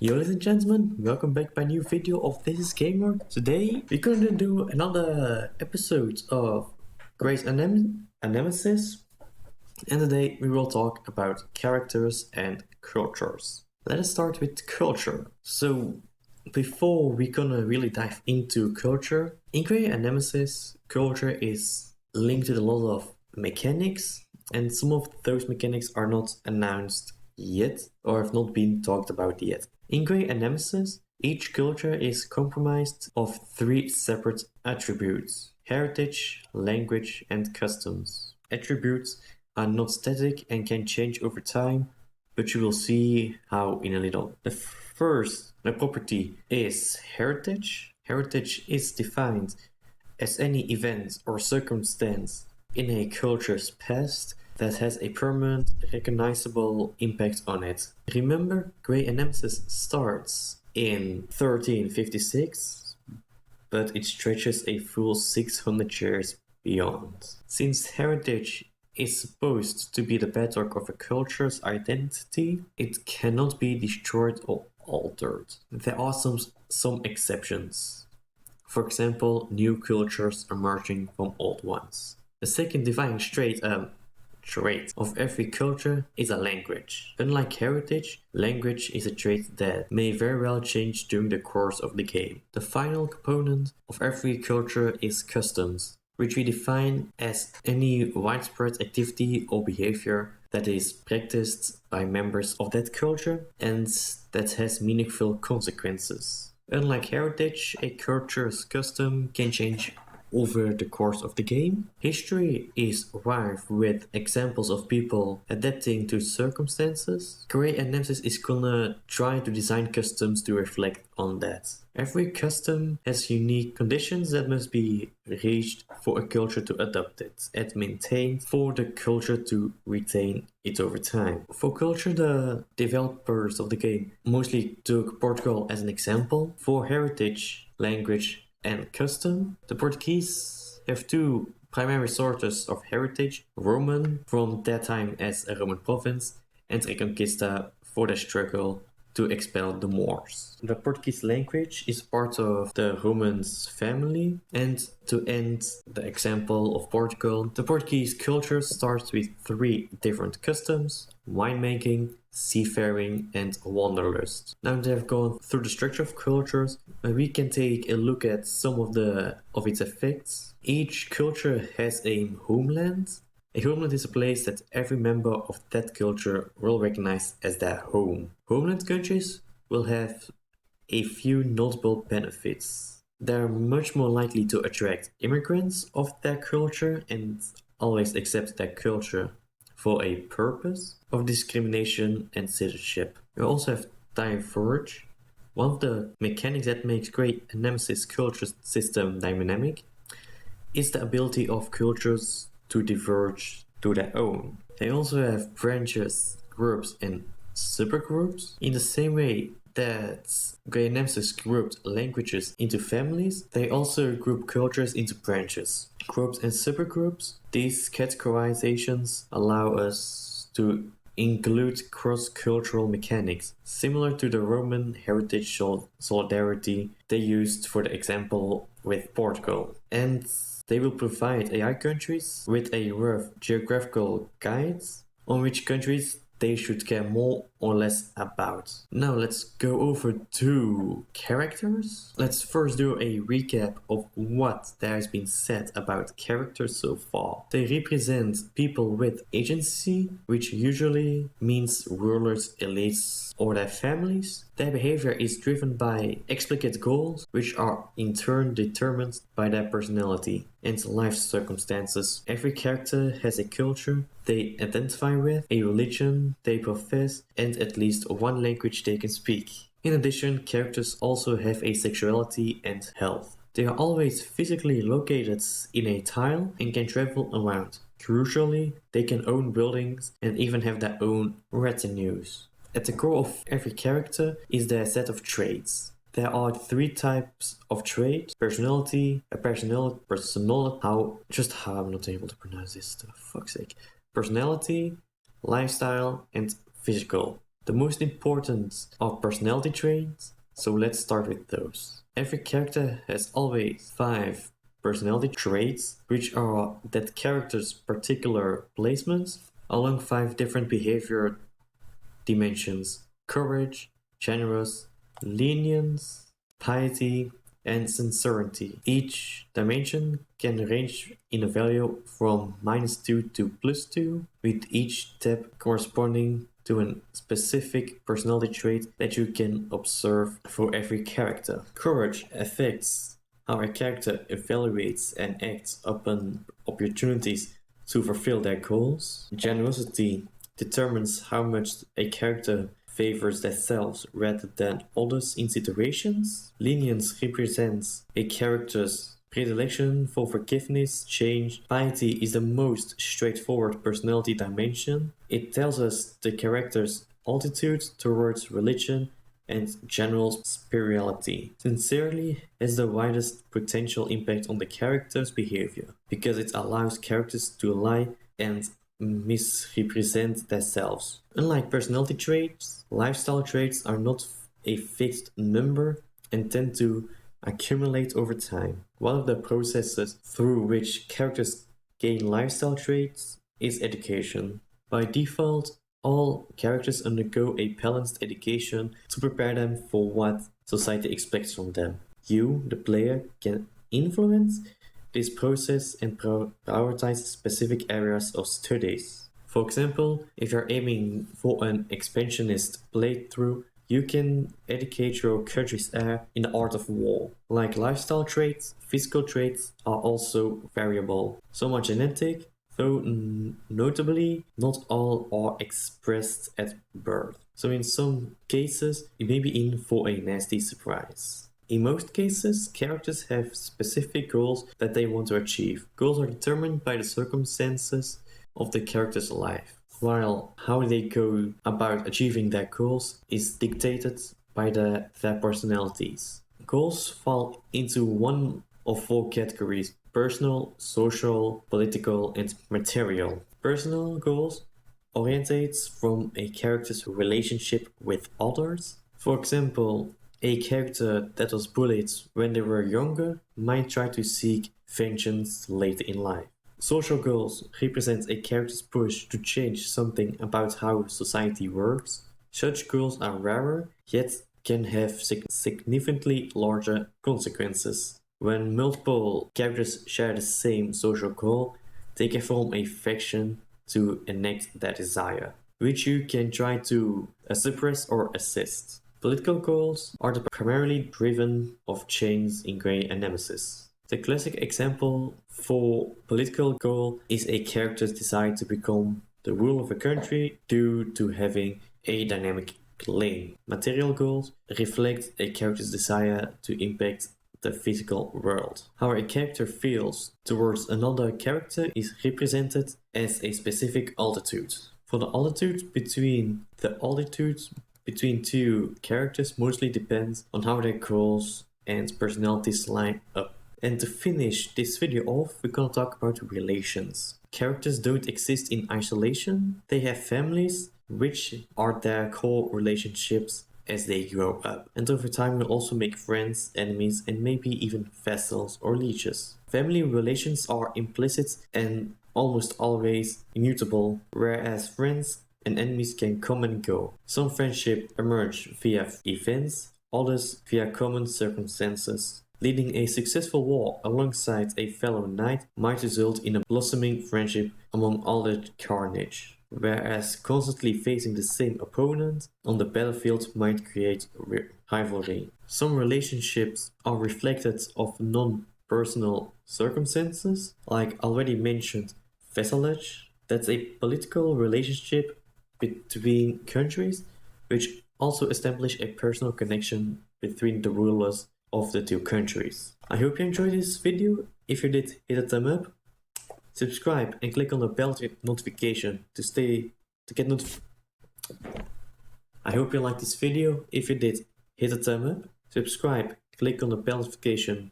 Yo, ladies and gentlemen, welcome back by a new video of This is Gamelord. Today we're gonna do another episode of Grey Eminence, and today we will talk about characters and cultures. Let us start with culture. So before we're gonna really dive into culture, in Grey Eminence, culture is linked to a lot of mechanics, and some of those mechanics are not announced yet or have not been talked about yet. In Grey Eminence, each culture is comprised of 3 separate attributes: heritage, language, and customs. Attributes are not static and can change over time, but you will see how in a little. The first property is heritage. Heritage is defined as any event or circumstance in a culture's past that has a permanent, recognizable impact on it. Remember, Grey Eminence starts in 1356, but it stretches a full 600 years beyond. Since heritage is supposed to be the bedrock of a culture's identity, it cannot be destroyed or altered. There are some exceptions. For example, new cultures emerging from old ones. The second defining trait of every culture is a language. Unlike heritage, language is a trait that may very well change during the course of the game. The final component of every culture is customs, which we define as any widespread activity or behavior that is practiced by members of that culture and that has meaningful consequences. Unlike heritage, a culture's custom can change over the course of the game. History is rife with examples of people adapting to circumstances. Grey Eminence is gonna try to design customs to reflect on that. Every custom has unique conditions that must be reached for a culture to adopt it and maintained for the culture to retain it over time. For culture, the developers of the game mostly took Portugal as an example. For heritage, language, and custom, the Portuguese have 2 primary sources of heritage: Roman, from that time as a Roman province, and Reconquista, for their struggle to expel the Moors. The Portuguese language is part of the Romans family, and to end the example of Portugal, the Portuguese culture starts with 3 different customs: winemaking, seafaring, and wanderlust. Now that I've gone through the structure of cultures, we can take a look at some of its effects. Each culture has a homeland. A homeland is a place that every member of that culture will recognize as their home. Homeland countries will have a few notable benefits. They're much more likely to attract immigrants of their culture and always accept their culture for a purpose of discrimination and citizenship. We also have diverge. One of the mechanics that makes Grey Eminence's culture system dynamic is the ability of cultures to diverge to their own. They also have branches, groups, and supergroups. In the same way that Grey Eminence grouped languages into families, they also group cultures into branches, groups, and supergroups. These categorizations allow us to include cross-cultural mechanics, similar to the Roman heritage solidarity they used for the example with Portugal. And they will provide AI countries with a rough geographical guides on which countries they should care more or less about. Now let's go over to characters. Let's first do a recap of what there has been said about characters so far. They represent people with agency, which usually means rulers, elites, or their families. Their behavior is driven by explicit goals, which are in turn determined by their personality and life circumstances. Every character has a culture they identify with, a religion they profess, and at least one language they can speak. In addition, characters also have a sexuality and health. They are always physically located in a tile and can travel around. Crucially, they can own buildings and even have their own retinues. At the core of every character is their set of traits. There are 3 types of traits: personality, how I'm not able to pronounce this, for fuck's sake. Personality, lifestyle, and physical. the most important are personality traits, so let's start with those. Every character has always 5 personality traits, which are that character's particular placements along 5 different behavior dimensions: courage, generous, lenience, piety, and sincerity. Each dimension can range in a value from -2 to +2, with each tab corresponding to a specific personality trait that you can observe for every character. Courage affects how a character evaluates and acts upon opportunities to fulfill their goals. Generosity determines how much a character favors themselves rather than others in situations. Lenience represents a character's predilection for forgiveness, change. Piety is the most straightforward personality dimension. It tells us the character's attitude towards religion and general spirituality. Sincerely has the widest potential impact on the character's behavior, because it allows characters to lie and misrepresent themselves. Unlike personality traits, lifestyle traits are not a fixed number and tend to accumulate over time. One of the processes through which characters gain lifestyle traits is education. By default, all characters undergo a balanced education to prepare them for what society expects from them. You, the player, can influence this process and prioritize specific areas of studies. For example, if you're aiming for an expansionist playthrough, you can educate your country's heir in the art of war. Like lifestyle traits, physical traits are also variable. Some are genetic, though notably not all are expressed at birth. So in some cases, you may be in for a nasty surprise. In most cases, characters have specific goals that they want to achieve. Goals are determined by the circumstances of the character's life, while how they go about achieving their goals is dictated by their personalities. Goals fall into one of 4 categories: personal, social, political, and material. Personal goals orientates from a character's relationship with others. For example, a character that was bullied when they were younger might try to seek vengeance later in life. Social goals represent a character's push to change something about how society works. Such goals are rarer, yet can have significantly larger consequences. When multiple characters share the same social goal, they can form a faction to enact that desire, which you can try to suppress or assist. Political goals are primarily driven of change in Grey Eminence. The classic example for political goal is a character's desire to become the ruler of a country due to having a dynamic claim. Material goals reflect a character's desire to impact the physical world. How a character feels towards another character is represented as a specific altitude. For the altitude between 2 characters mostly depends on how their goals and personalities line up. And to finish this video off, we're gonna talk about relations. Characters don't exist in isolation. They have families, which are their core relationships as they grow up. And over time will also make friends, enemies, and maybe even vassals or lieges. Family relations are implicit and almost always immutable, whereas friends and enemies can come and go. Some friendships emerge via events, others via common circumstances. Leading a successful war alongside a fellow knight might result in a blossoming friendship among all the carnage, whereas constantly facing the same opponent on the battlefield might create rivalry. Some relationships are reflected of non-personal circumstances, like already mentioned vassalage. That's a political relationship between countries, which also establish a personal connection between the rulers of the 2 countries. I hope you enjoyed this video. If you did, hit a thumb up, subscribe and click on the bell notification to get notified. I hope you liked this video. If you did, hit a thumb up, subscribe, click on the bell notification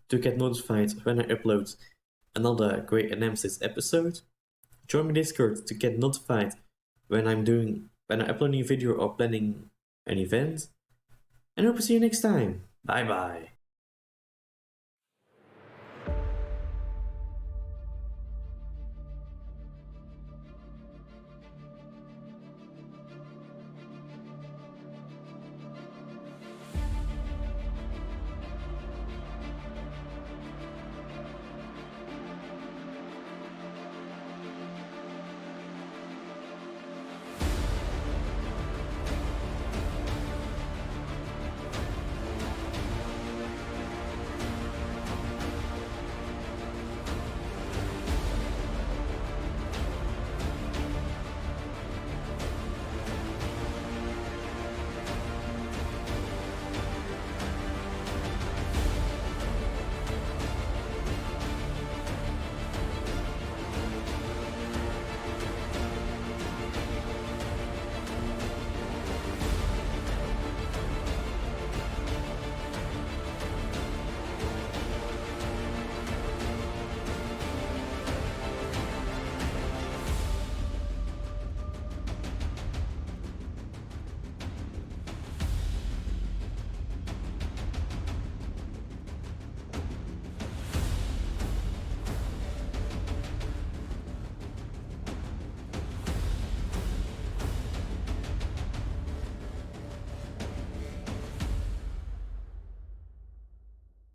to get notified when I upload another Grey Eminence episode. Join my Discord to get notified when I'm doing when I upload a new video or planning an event. And I hope to see you next time. Bye bye.